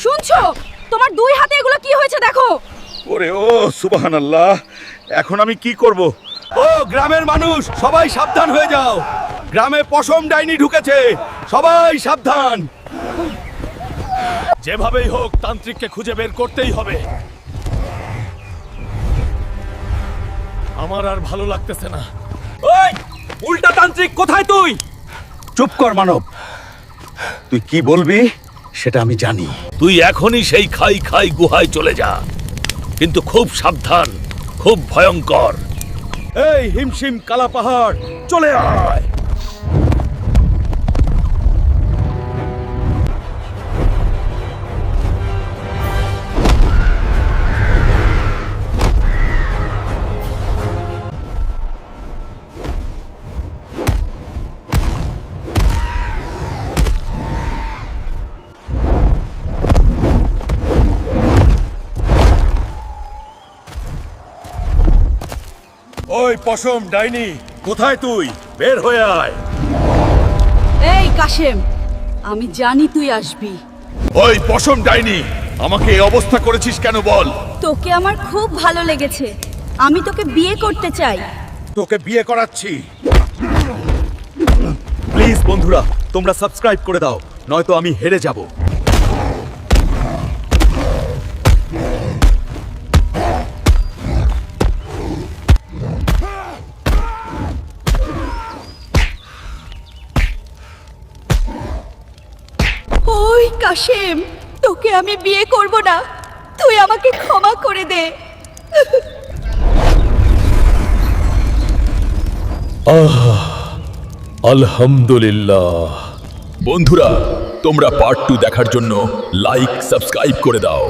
শুনছো? তোমার দুই হাতে এগুলো কি হয়েছে দেখো। ওরে ও সুবহানাল্লাহ, এখন আমি কি করব? ও গ্রামের মানুষ সবাই সাবধান হয়ে যাও, গ্রামে পশম ডাইনি ঢুকেছে, সবাই সাবধান। যেভাবেই হোক তান্ত্রিককে খুঁজে বের করতেই হবে। আমার আর ভালো লাগতেছে না। ওই উল্টা তান্ত্রিক, কোথায় তুই? চুপ কর মানব, তুই কি বলবি সেটা আমি জানি। তুই এখনই সেই খাই খাই গুহায় চলে যা, কিন্তু খুব সাবধান, খুব ভয়ঙ্কর। এই হিমশিম কালা পাহাড়, চলে আয়। ওই পশম ডাইনি, কোথায় তুই? বের হয়ে আয়। এই কাশেম, আমি জানি তুই আসবি। ওই পশম ডাইনি, আমাকে এই অবস্থা করেছিস কেন বল? তোকে আমার খুব ভালো লেগেছে, আমি তোকে বিয়ে করতে চাই। তোকে বিয়ে করাচ্ছি। প্লিজ বন্ধুরা, তোমরা সাবস্ক্রাইব করে দাও, নয়তো আমি হেরে যাব। ওই কাশেম, তোকে আমি বিয়ে করব না, তুই আমাকে ক্ষমা করে দে। আলহামদুলিল্লাহ। বন্ধুরা, তোমরা পার্ট 2 দেখার জন্য লাইক সাবস্ক্রাইব করে দাও।